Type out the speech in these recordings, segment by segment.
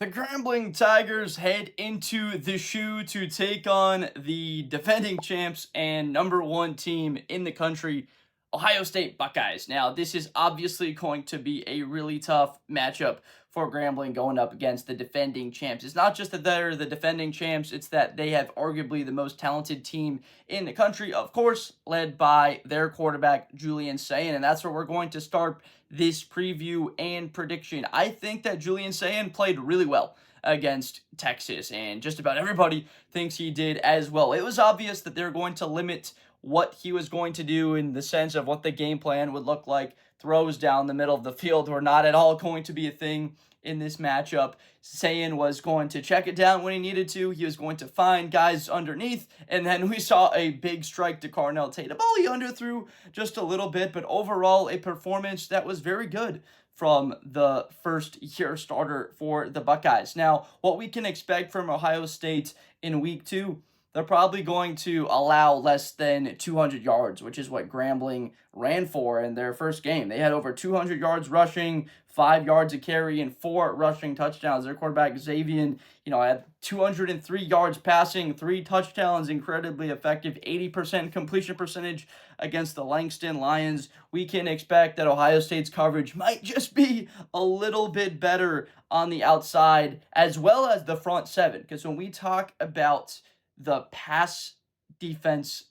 The Grambling Tigers head into the shoe to take on the defending champs and number one team in the country, Ohio State Buckeyes. Now, this is obviously going to be a really tough matchup for Grambling going up against the defending champs. It's not just that they're the defending champs, it's that they have arguably the most talented team in the country, of course, led by their quarterback, Julian Sayin. And that's where we're going to start this preview and prediction. I think that Julian Sayin played really well against Texas, and just about everybody thinks he did as well. It was obvious that they're going to limit what he was going to do in the sense of what the game plan would look like. Throws down the middle of the field were not at all going to be a thing in this matchup. Sayin was going to check it down when he needed to. He was going to find guys underneath. And then we saw a big strike to Carnell Tate. A ball he underthrew just a little bit, but overall a performance that was very good from the first-year starter for the Buckeyes. Now, what we can expect from Ohio State in week 2, they're probably going to allow less than 200 yards, which is what Grambling ran for in their first game. They had over 200 yards rushing, 5 yards a carry, and 4 rushing touchdowns. Their quarterback, Xavier, had 203 yards passing, 3 touchdowns, incredibly effective, 80% completion percentage against the Langston Lions. We can expect that Ohio State's coverage might just be a little bit better on the outside, as well as the front seven. Because when we talk about the pass defense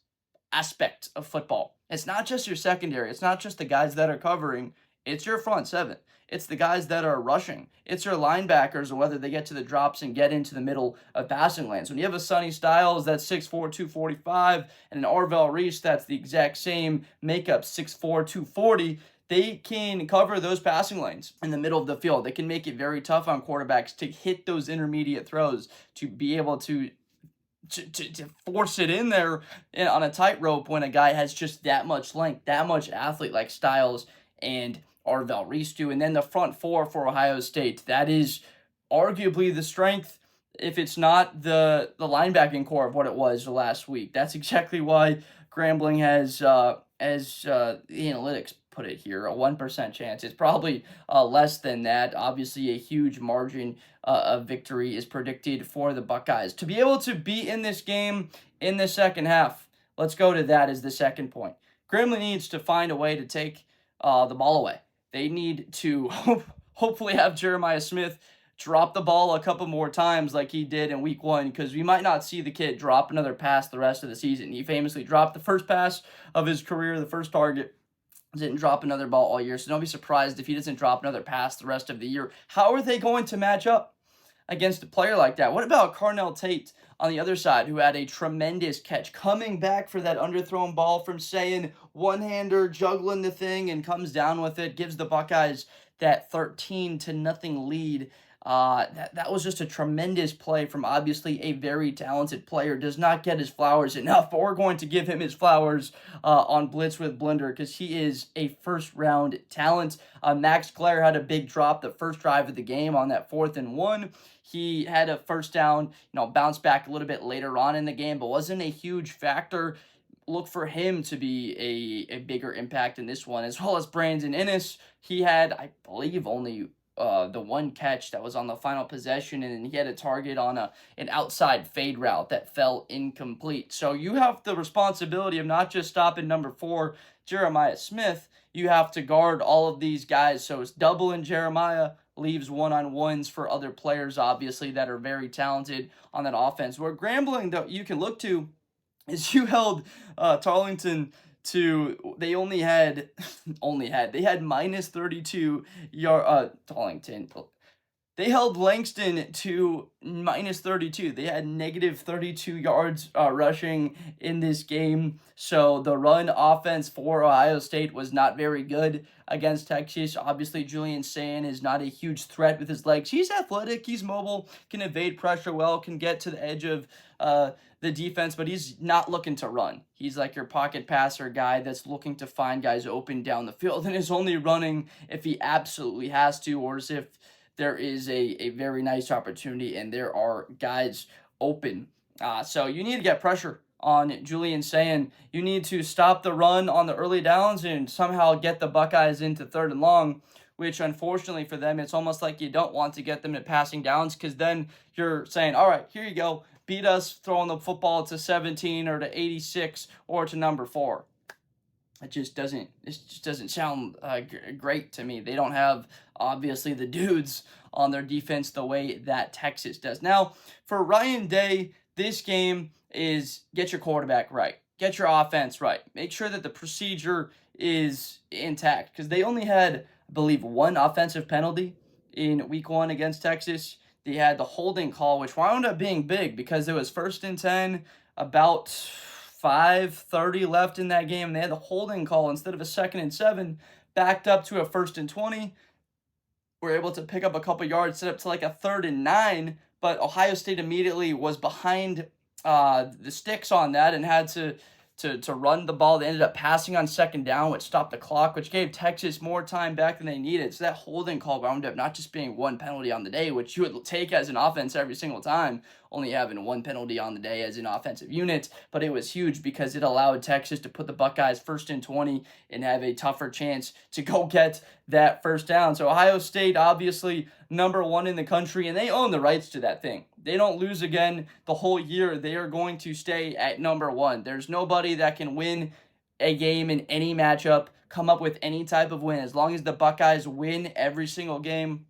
aspect of football, it's not just your secondary. It's not just the guys that are covering. It's your front seven. It's the guys that are rushing. It's your linebackers, or whether they get to the drops and get into the middle of passing lanes. When you have a Sonny Styles that's 6'4", 245, and an Arvell Reese that's the exact same makeup, 6'4", 240, they can cover those passing lanes in the middle of the field. They can make it very tough on quarterbacks to hit those intermediate throws, to be able to force it in there on a tightrope when a guy has just that much length, that much athlete like Styles and Arvell Reese do. And then the front four for Ohio State, that is arguably the strength, if it's not the linebacking core of what it was last week. That's exactly why Grambling has, as the analytics put it here, a 1% chance. It's probably less than that. Obviously, a huge margin of victory is predicted for the Buckeyes. To be able to be in this game in the second half, let's go to that as the second point. Grambling needs to find a way to take the ball away. They need to hopefully have Jeremiah Smith drop the ball a couple more times like he did in week 1, because we might not see the kid drop another pass the rest of the season. He famously dropped the first pass of his career, the first target. Didn't drop another ball all year, so don't be surprised if he doesn't drop another pass the rest of the year. How are they going to match up against a player like that? What about Carnell Tate on the other side, who had a tremendous catch, coming back for that underthrown ball from Sayin, one-hander, juggling the thing, and comes down with it, gives the Buckeyes that 13-0 lead. That was just a tremendous play from obviously a very talented player. Does not get his flowers enough, but we're going to give him his flowers on Blitz with Blender, because he is a first-round talent. Max Clare had a big drop the first drive of the game on that 4th and 1. He had a first down, bounce back a little bit later on in the game, but wasn't a huge factor. Look for him to be a bigger impact in this one, as well as Brandon Innes. He had, I believe, only the one catch that was on the final possession, and he had a target on an outside fade route that fell incomplete. So you have the responsibility of not just stopping number 4, Jeremiah Smith. You have to guard all of these guys. So it's doubling Jeremiah, leaves one-on-ones for other players, obviously, that are very talented on that offense. Where Grambling, though, you can look to is you held Tarleton to, they had minus 32 yard, Tarleton. They held Langston to minus 32. They had negative 32 yards rushing in this game. So the run offense for Ohio State was not very good against Texas. Obviously, Julian Sayin is not a huge threat with his legs. He's athletic, he's mobile, can evade pressure well, can get to the edge of the defense, but he's not looking to run. He's like your pocket passer guy that's looking to find guys open down the field and is only running if he absolutely has to, or as if there is a very nice opportunity and there are guys open. So you need to get pressure on Julian Sayin. You need to stop the run on the early downs and somehow get the Buckeyes into 3rd and long, which unfortunately for them, it's almost like you don't want to get them to passing downs, because then you're saying, all right, here you go, beat us throwing the football to 17 or to 86 or to number 4. It just doesn't sound great to me. They don't have, obviously, the dudes on their defense the way that Texas does. Now, for Ryan Day, this game is get your quarterback right. Get your offense right. Make sure that the procedure is intact, because they only had, I believe, one offensive penalty in week 1 against Texas. They had the holding call, which wound up being big because it was 1st and 10, about 5:30 left in that game. They had the holding call instead of a 2nd and 7, backed up to a 1st and 20. Were able to pick up a couple yards, set up to like a 3rd and 9, but Ohio State immediately was behind the sticks on that and had to run the ball. They ended up passing on 2nd down, which stopped the clock, which gave Texas more time back than they needed. So that holding call wound up not just being one penalty on the day, which you would take as an offense every single time, only having one penalty on the day as an offensive unit, but it was huge because it allowed Texas to put the Buckeyes 1st and 20 and have a tougher chance to go get that 1st down. So Ohio State, obviously number 1 in the country, and they own the rights to that thing. They don't lose again the whole year. They are going to stay at number 1. There's nobody that can win a game in any matchup, come up with any type of win. As long as the Buckeyes win every single game,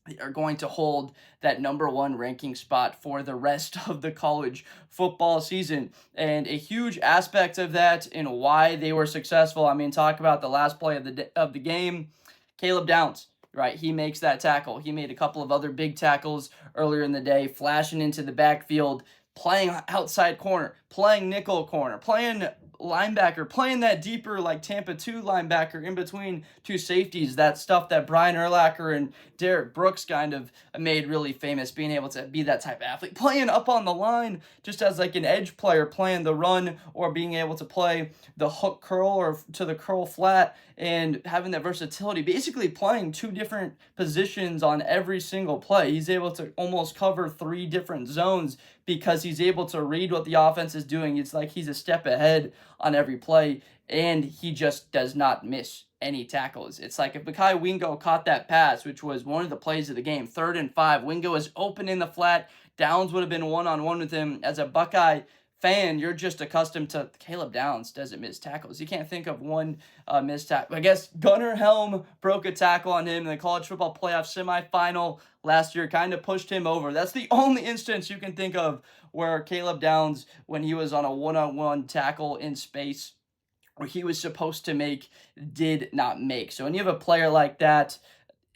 they are going to hold that number 1 ranking spot for the rest of the college football season. And a huge aspect of that and why they were successful, I mean, talk about the last play of the game, Caleb Downs. Right, he makes that tackle. He made a couple of other big tackles earlier in the day, flashing into the backfield, playing outside corner, playing nickel corner, playing linebacker, playing that deeper like Tampa 2 linebacker in between 2 safeties, that stuff that Brian Urlacher and Derek Brooks kind of made really famous, being able to be that type of athlete, playing up on the line just as like an edge player, playing the run or being able to play the hook curl or to the curl flat, and having that versatility, basically playing 2 different positions on every single play. He's able to almost cover 3 different zones because he's able to read what the offense is doing. It's like he's a step ahead on every play, and he just does not miss any tackles. It's like if Mekhi Wingo caught that pass, which was one of the plays of the game, 3rd and 5, Wingo is open in the flat, Downs would have been one-on-one with him. As a Buckeye fan, you're just accustomed to Caleb Downs doesn't miss tackles. You can't think of one missed tackle. I guess Gunnar Helm broke a tackle on him in the college football playoff semifinal last year, kind of pushed him over. That's the only instance you can think of where Caleb Downs, when he was on a one-on-one tackle in space where he was supposed to make, did not make. So when you have a player like that,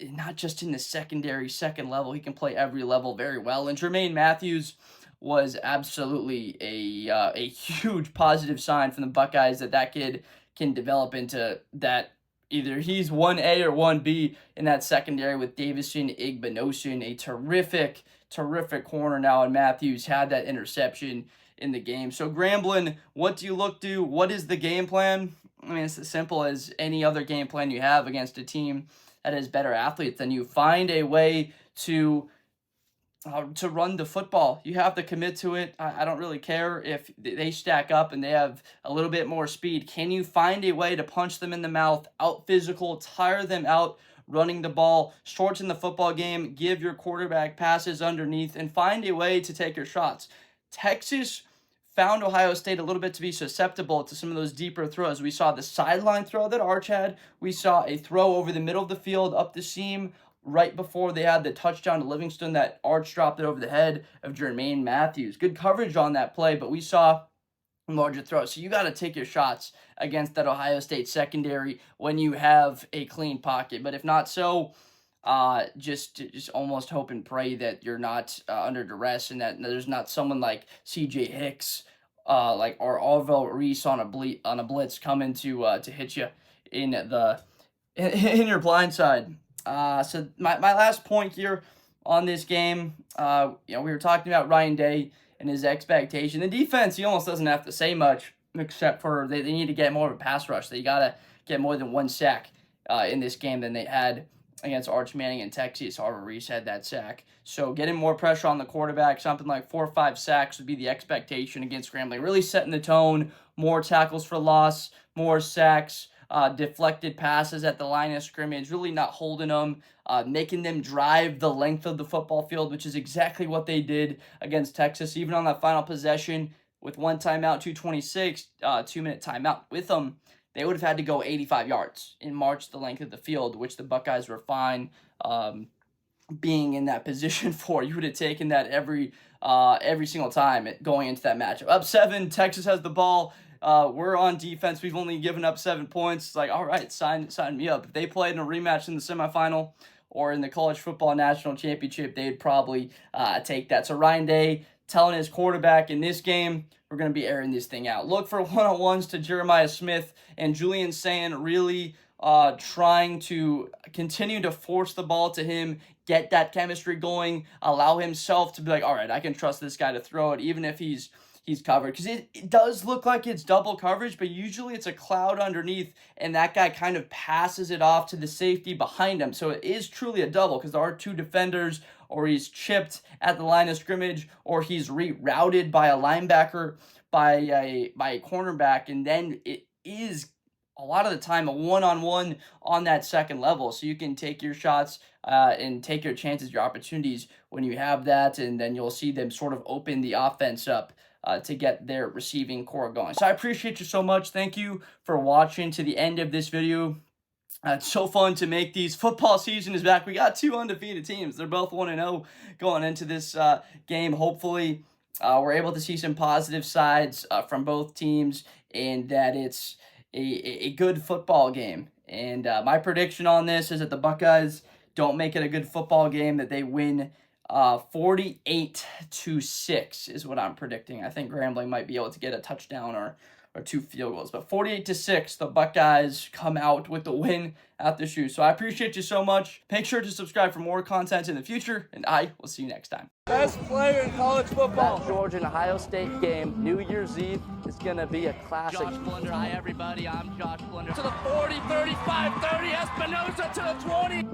not just in the secondary, second level, he can play every level very well. And Jermaine Matthews was absolutely a huge positive sign from the Buckeyes that kid can develop into that. Either he's 1A or 1B in that secondary with Davison Igbinosun, a terrific corner now, and Matthews had that interception in the game. So Grambling, what do you look to? What is the game plan? I mean, it's as simple as any other game plan you have against a team that has better athletes than you. Find a way to run the football. You have to commit to it. I don't really care if they stack up and they have a little bit more speed. Can you find a way to punch them in the mouth, out physical, tire them out, running the ball, shorten the football game, give your quarterback passes underneath, and find a way to take your shots? Texas found Ohio State a little bit to be susceptible to some of those deeper throws. We saw the sideline throw that Arch had. We saw a throw over the middle of the field up the seam right before they had the touchdown to Livingston that Arch dropped it over the head of Jermaine Matthews. Good coverage on that play, but we saw larger throws. So you got to take your shots against that Ohio State secondary when you have a clean pocket. But if not so, just almost hope and pray that you're not under duress and that there's not someone like C.J. Hicks or Orville Reese on a blitz coming to hit you in your blind side. So my last point here on this game, we were talking about Ryan Day and his expectation. The defense, he almost doesn't have to say much except for they need to get more of a pass rush. They got to get more than 1 sack in this game than they had against Arch Manning and Texas. Orville Reese had that sack. So getting more pressure on the quarterback, something like 4 or 5 sacks would be the expectation against Grambling. Really setting the tone, more tackles for loss, more sacks, deflected passes at the line of scrimmage, really not holding them, making them drive the length of the football field, which is exactly what they did against Texas. Even on that final possession with one timeout, 2:26, 2-minute timeout with them, they would have had to go 85 yards and march the length of the field, which the Buckeyes were fine being in that position for. You would have taken that every single time going into that matchup. Up 7, Texas has the ball. We're on defense. We've only given up 7 points. It's like, all right, sign me up. If they played in a rematch in the semifinal or in the college football national championship, they'd probably take that. So Ryan Day telling his quarterback in this game, we're going to be airing this thing out. Look for one-on-ones to Jeremiah Smith and Julian Sayin, really trying to continue to force the ball to him, get that chemistry going, allow himself to be like, all right, I can trust this guy to throw it, even if he's covered. Because it does look like it's double coverage, but usually it's a cloud underneath, and that guy kind of passes it off to the safety behind him. So it is truly a double because there are 2 defenders, or he's chipped at the line of scrimmage, or he's rerouted by a linebacker, by a cornerback, and then it is a lot of the time a one-on-one on that second level. So you can take your shots and take your chances, your opportunities when you have that, and then you'll see them sort of open the offense up to get their receiving core going. So I appreciate you so much. Thank you for watching to the end of this video. It's so fun to make these. Football season is back. We got 2 undefeated teams. They're both 1-0 going into this game. Hopefully, we're able to see some positive sides from both teams, and that it's a good football game. And my prediction on this is that the Buckeyes don't make it a good football game, that they win 48-6 is what I'm predicting. I think Grambling might be able to get a touchdown or 2 field goals. But 48-6, the Buckeyes come out with the win at the shoe. So I appreciate you so much. Make sure to subscribe for more content in the future, and I will see you next time. Best player in college football. That Georgia and Ohio State game, New Year's Eve, is going to be a classic. Josh Blunder, hi everybody, I'm Josh Blunder. To the 40, 35, 30, Espinosa to the 20.